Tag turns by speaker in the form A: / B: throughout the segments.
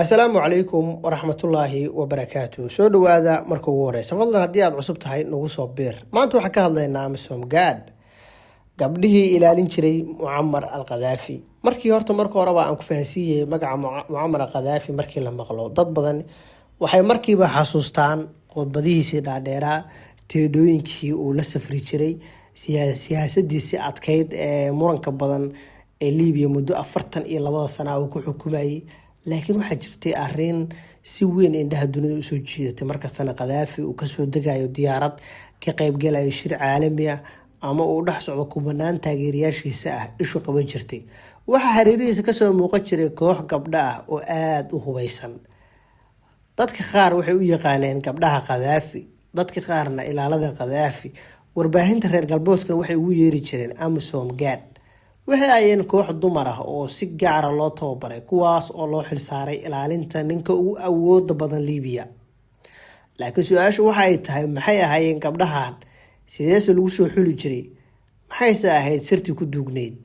A: asalaamu calaykum waraxmatullaahi wabarakaatu. soo dhawaada marka ugu horeysa fadlan haddii aad cusub tahay nagu soo biir. maanta waxaan ka hadlaynaa amisom gaad, gabdhihii ilaalin jiray mucamar al qadaafi. marka horeba aan ku fahansiiyey magaca mucamar al qadaafi. markii la maqlo dad badan waxay markiiba xasuustaan khudbadihiisii dhaadheeraa, teedhooyinkii uu la safri jiray, siyaasadiisii adkeyd ee muranka badan ee liibiya muddo 42 sana uu ku xukumayay. laakiin waxaa jirtay arrin si weyn indhaha dunida usoo jiidatay. markastana qadaafi uu kasoo degayo diyaarad ka qaybgalayo shir caalami ah ama uu dhex socdo kubanaan taageerayaashiisa ah, ishu qaban jirtay. waxaa hareerihiisa kasoo muuqan jiray koox gabdho ah oo aada u hubeysan. dadka qaar waxay u yaqaaneen gabdhaha qadaafi, dadka qaarna ilaalada qadaafi. warbaahinta reer galbeedkana waxay ugu yeeri jireen amisom gaad. waxay ayeen koox dumar ah oo si gaara loo tababaray, kuwaas oo loo xilsaaray ilaalinta ninka ugu awooda badan liibiya. laakiin su-aashu waxay tahay, maxay ahaayeen gabdhahan? sideese lagu soo xuli jiray? maxayse ahayd sirtii ku duugneyd?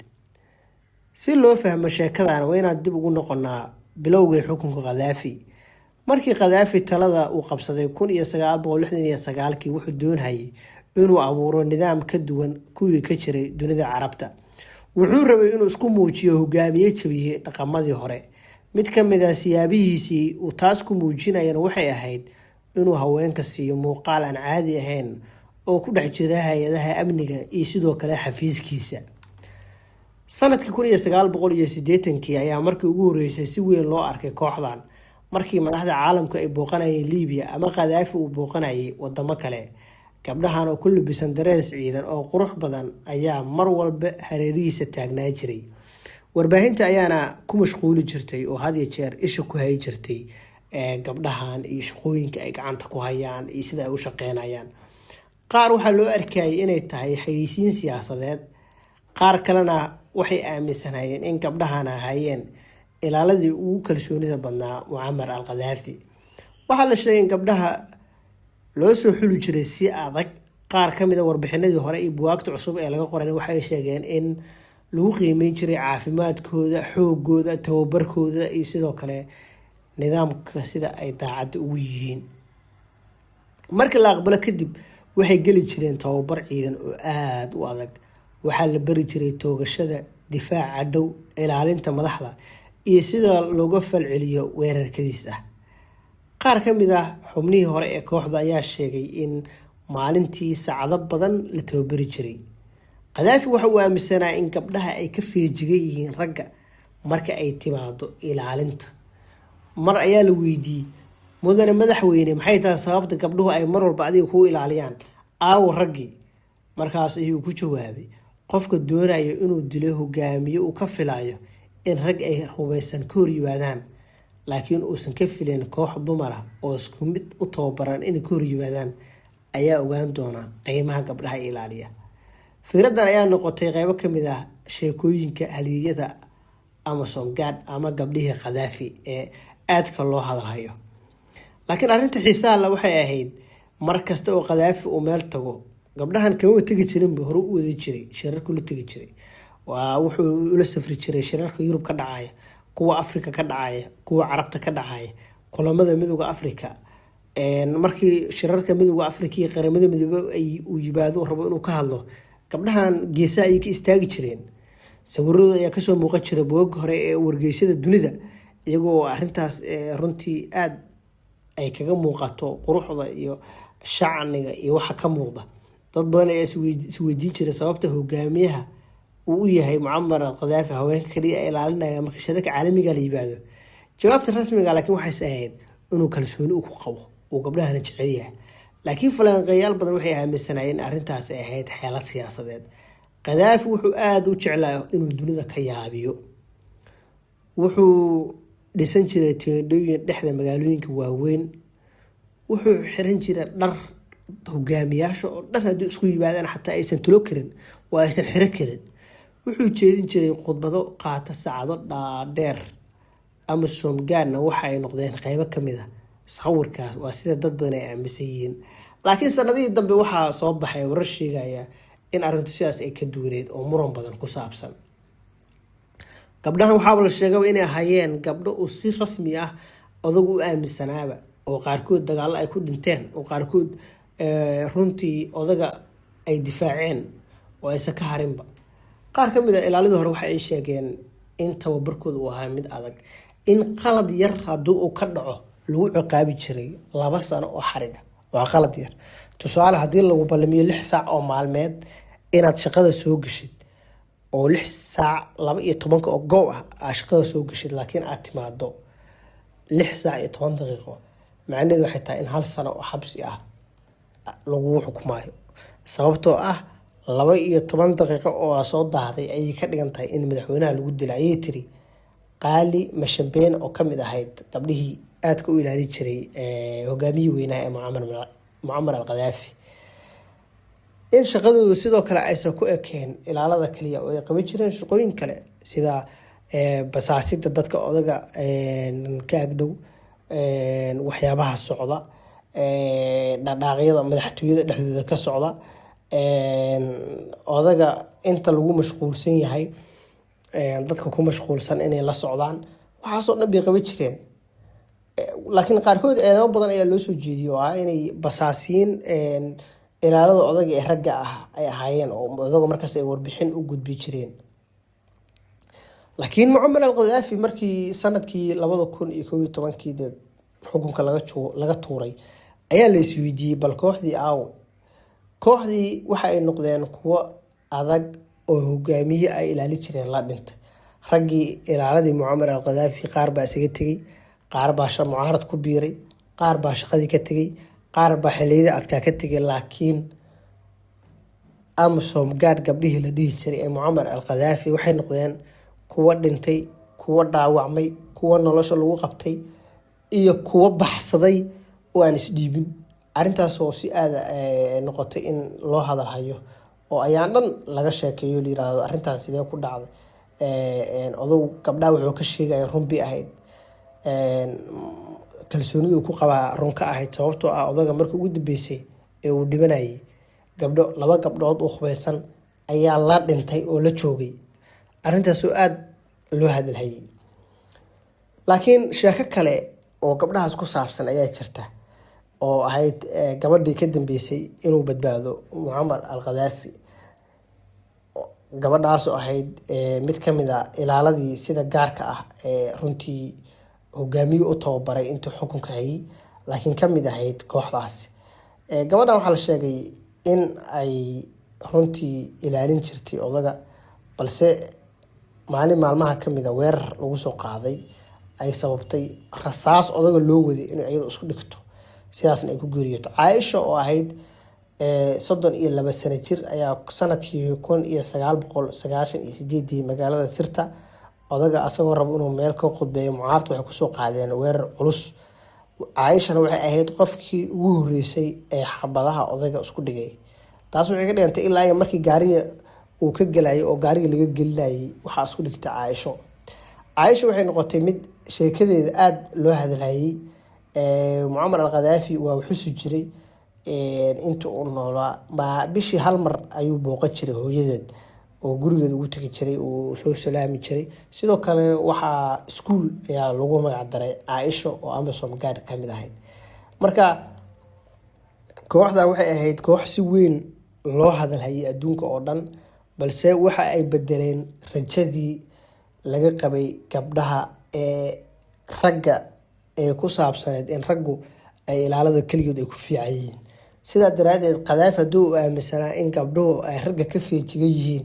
A: si loo fahmo sheekadan waa inaan dib ugu noqonaa bilowgii xukunka qadaafi. markii qadaafi talada uu qabsaday 1969 wuxuu doonayay inuu abuuro nidaam ka duwan kuwii ka jiray dunida carabta. wuxuu rabay inuu isku muujiyo hogaamiye jabiyey dhaqamadii hore. mid ka mid ah siyaabihiisii uu taas ku muujinayana waxay ahayd inuu haweenka siiyo muuqaal aan caadi ahayn oo ku dhex jira hay-adaha amniga iyo sidoo kale xafiiskiisa. sanadkii 1980 ayaa markii ugu horeysay si weyn loo arkay kooxdan, markii madaxda caalamku ay booqanayeen liibiya ama qadaafi uu booqanayay wadamo kale. gabdhahan oo ku labisan darees ciidan oo qurux badan ayaa mar walba hareerihiisa taagnaa jiray. warbaahinta ayaana ku mashquuli jirtay oo had iyo jeer isha ku hayi jirtay gabdhahan iyo shaqooyinka ay gacanta ku hayaan iyo sida ay u shaqeynayaan. qaar waxaa loo arkayay inay tahay xayeysiin siyaasadeed, qaar kalena waxay aaminsanayeen in gabdhahan ahaayeen ilaaladii ugu kalsoonida badnaa mucamar al qadaafi. waxaa la sheegay in gabdhaha loo soo xuli jiray si adag. qaar ka mid a warbixinadii hore iyo buwaagta cusub ee laga qoran waxay sheegeen in lagu qiimeyn jiray caafimaadkooda, xoogooda, tababarkooda iyo sidoo kale nidaamka sida ay daacadda ugu yihiin. markii la aqbalo kadib waxay geli jireen tababar ciidan oo aada u adag. waxaa la bari jiray toogashada, difaaca dhow, ilaalinta madaxda iyo sida looga falceliyo weerarkadiis ah. qaar ka mid ah xubnihii hore ee kooxda ayaa sheegay in maalintii saacado badan la tababari jiray. qadaafi waxa uu aaminsanaa in gabdhaha ay ka feejigan yihiin ragga marka ay timaado ilaalinta. mar ayaa la weydiiyey, mudane madaxweyne, maxay tahay sababta gabdhuhu ay mar walba adiga kuu ilaaliyaan? aawo raggii? markaas ayuu ku jawaabay, qofka doonayo inuu dilo hogaamiye uu ka filayo in rag ay hubeysan ka hor yimaadaan, laakiin uusan ka filin koox dumar ah oo isku mid u tababaran inay ka hor yimaadaan, ayaa ogaan doona qiimaha gabdhaha ilaaliya. fikradan ayaa noqotay qeybo ka mid ah sheekooyinka haliyada amisom gaad ama gabdhihii qadaafi ee aadka loo hadalhayo. laakiin arrinta xiisaha le waxay ahayd, mar kasta oo qadaafi uu meel tago, gabdhahan kama tegi jirinba, hore u wadi jiray, shirarku la tegi jiray. wuxuu ula safri jiray shirarka Yurub ka dhacaya, kuwa Afrika ka dhacaya, kuwa Carabta ka dhacaya, kulamada midowga Afrika. markii shirarka midowga Afrika iyo qaramada midoobay uu yimaado rabo inuu ka hadlo, gabdhahan geesaha ay ka istaagi jireen. sawirradooda ayaa kasoo muuqan jiray buugag hore ee wargeysyada dunida, iyagoo arrintaas runtii aada ay kaga muuqato quruxda iyo shacniga iyo waxa ka muuqda. dad badan ayaa isweydiin jiray sababta hogaamiyaha uu u yahay mucamar al qadaafi haweenka kaliya ay ilaalinaya marka shirarka caalamiga la yimaado. jawaabta rasmiga laakiin waxayse ahayd inuu kalsooni ku qabo, uu gabdhahana jecel yahay. laakiin falanqeeyaal badan waxay aaminsanayeen in arrintaasi ahayd xeelad siyaasadeed. qadaafi wuxuu aada u jeclaa inuu dunida ka yaabiyo. wuxuu dhisan jiray teendhooyin dhexda magaalooyinka waaweyn. wuxuu xiran jiray dhar hogaamiyaasha oo dhan haddii isku yimaadaan xataa aysan tulo karin oo aysan xiro karin. wuxuu jeedin jiray khudbado qaata saacado dhaadheer. amisom gaadna waxa ay noqdeen qeybo ka mid ah sawirkaas. waa sida dad badan ay aaminsan yihiin. laakiin sanadihii dambe waxaa soo baxay warar sheegaya in arrintu sidaas ay ka duwaneed oo muran badan ku saabsan. gabdhahan waxaaba la sheegaba inay ahaayeen gabdho uu si rasmi ah odagu u aaminsanaaba oo qaarkood dagaallo ay ku dhinteen oo qaarkood runtii odaga ay difaaceen oo aysan ka harinba. qaar ka mid a ilaalidii hore waxa ay sheegeen in tababarkooda uu ahaa mid adag, in qalad yar haddii uu ka dhaco lagu ciqaabi jiray 2 sano oo xariga. waa qalad yar. tusaale haddii lagu ballamiyo 6 saac oo maalmeed inaad shaqada soo gashid oo 6 saac 12 oo goow ah aad shaqada soo gashid, laakiin aad timaado 6 saac iyo 10 daqiiqo, macnaheedu waxay tahay in 1 sano oo xabsi ah lagu xukumayo. sababtoo ah 12 daqiiqo oo soo daahday ayay ka dhigan tahay in madaxweynaha lagu dilay, ayay tiri qaali mashambeen oo ka mid ahayd gabdhihii aadka u ilaali jiray hogaamiyihii weynaha ee mucamar al-qadaafi. in shaqadoodu sidoo kale aysan ku ekeen ilaalada kaliya oo ay qaban jireen shaqooyin kale sida basaasida dadka odaga ka agdhow, waxyaabaha socda, dhaqdhaqaaqyada madaxtooyada dhexdooda ka socda, odaga inta lagu mashquulsan yahay dadka ku mashquulsan inay la socdaan, waxaasoo dhan bay qaban jireen. laakiin qaarkood eedamo badan ayaa loo soo jeediyay oo ah inay basaasiin ilaalada odaga ee ragga ah ay ahaayeen oo odaga markaas ay warbixin u gudbi jireen. laakiin mucamar al-qadaafi markii sanadkii 2011 xukunka laga tuuray ayaa la isweydiiyey bal kooxdii aawo. kooxdii waxa ay noqdeen kuwo adag oo hogaamiye ay ilaali jireen la dhintay. raggii ilaaladii mucamar al-qadaafi qaar baa isaga tegey, qaar baa mucaarad ku biiray, qaar baa shaqadii ka tegey, qaar baa xilliyada adkaa ka tegay. laakiin amisom guard gabdhihii la dhihi jiray ee mucamar al-qadaafi waxay noqdeen kuwo dhintay, kuwo dhaawacmay, kuwo nolosha lagu qabtay iyo kuwo baxsaday oo aan isdhiibin. arrintaasoo si aada noqotay in loo hadalhayo oo ayaan dhan laga sheekeeyo la yiraahdo arrintan sidee ku dhacday. odow gabdhaha wuxuu ka sheegaya run bay ahayd, kalsoonidu ku qabaa run ka ahayd. sababtoo ah odaga markii ugu dambeysay ee uu dhibanayay 2 gabdhood oo hubeysan ayaa la dhintay oo la joogay. arrintaasoo aada loo hadalhayay. laakiin sheeko kale oo gabdhahaas ku saabsan ayaa jirta oo ahayd gabadhii ka dambeysay inuu badbaado mucamar al-qadaafi. gabadhaasoo ahayd mid ka mid a ilaaladii sida gaarka ah ee runtii hogaamiye u tababaray intuu xukunka hayay, laakiin ka mid ahayd kooxdaas. gabadhan waxaa la sheegay in ay runtii ilaalin jirtay odaga, balse maalin maalmaha ka mid a weerar lagu soo qaaday ay sababtay rasaas odaga loo waday inay iyada isku dhigto, sidaasna ay ku geeriyoto. caaisha oo ahayd 32 sano jir ayaa sanadkii 1998 magaalada Sirta odaga asagoo rabo inuu meel ka khudbeeyo mucaaradku waxay kusoo qaadeen weerar culus. caaishana waxay ahayd qofkii ugu horeysay ee xabadaha odaga isku dhigay. taas waxay ka dhigantay ilaa iyo markii gaariga uu ka galayay oo gaariga laga gelinayay waxaa isku dhigtay caaisho. waxay noqotay mid sheekadeeda aada loo hadalhayay. mucamar al-qadaafi waa xusi jiray inta uu noolaa bishii 1 mar ayuu booqan jiray hooyadeed oo gurigeeda ugu tagi jiray, uu soo salaami jiray. sidoo kale waxaa iskuul ayaa lagu magac daray caaisho oo amisom guard ka mid ahayd. marka kooxda waxay ahayd koox si weyn loo hadalhayay adduunka oo dhan, balse waxa ay bedeleen rajadii laga qabay gabdhaha ee ragga ee ku saabsaneed in raggu ay ilaalada kaligood ay ku fiican yihiin. sidaa daraadeed qadaafi hadduu u aaminsanaa in gabdhuhu ay ragga ka feejigan yihiin,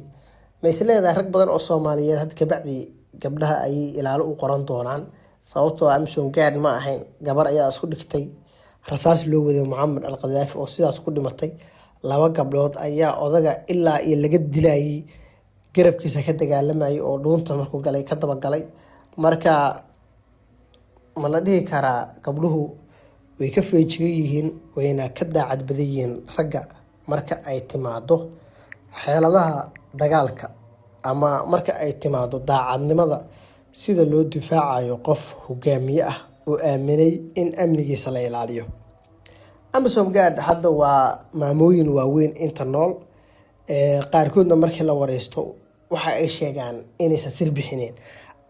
A: ma is leedahay rag badan oo Soomaaliyeed had kabacdi gabdhaha ay ilaalo u qoran doonaan? sababtoo ah amisom guard ma ahayn, gabar ayaa isku dhigtay, rasaas loo waday mucamar al-qadaafi oo sidaas ku dhimatay. 2 gabdhood ayaa odaga ilaa iyo laga dilayay garabkiisa ka dagaalamayay oo dhuunta markuu galay ka dabagalay. marka ma la dhihi karaa gabdhuhu way ka feejigan yihiin wayna ka daacad badan yihiin ragga marka ay timaado xeeladaha dagaalka ama marka ay timaado daacadnimada sida loo difaacayo qof hogaamiye ah oo aaminay in amnigiisa la ilaaliyo. amisom guard hadda waa maamooyin waaweyn inta nool, qaarkoodna markii la wareysto waxa ay sheegaan inaysan sir bixineen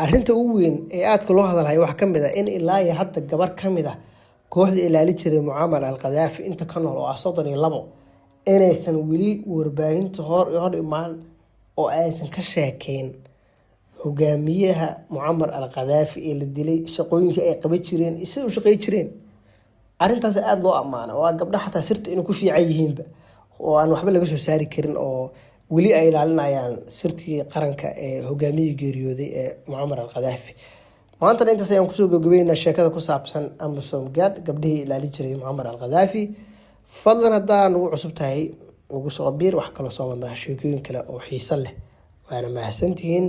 A: arrinta ugu weyn ee aadka loo hadalhayo waxaa ka mid ah in ilaa iyo hadda gabar ka mid ah kooxda ilaali jiray Muammar al-Gaddafi inta ka nool oo ah 32 inaysan weli warbaahinta hor imaan oo aysan ka sheekeyn hogaamiyaha Muammar al-Gaddafi ee la dilay shaqooyinka ay qaban jireen isagoo shaqay jireen. arrintaas aad loo amaano waa gabdhaha xataa sirta inay ku fiican yihiinba oo aan waxba laga soo saari karin oo weli ay ilaalinayaan sirtii qaranka ee hogaamiyihii geeriyooday ee Muammar al-Gaddafi. maanta intaas ayaan kusoo gabagabeynaa sheekada ku saabsan Amisom Guard gabdhihii ilaali jiray Muammar al-Gaddafi. fadlan haddaa nagu cusub tahay nagu soo biir wax kaloo soo wadnaa sheekooyin kale oo xiiso leh waana mahadsantihiin.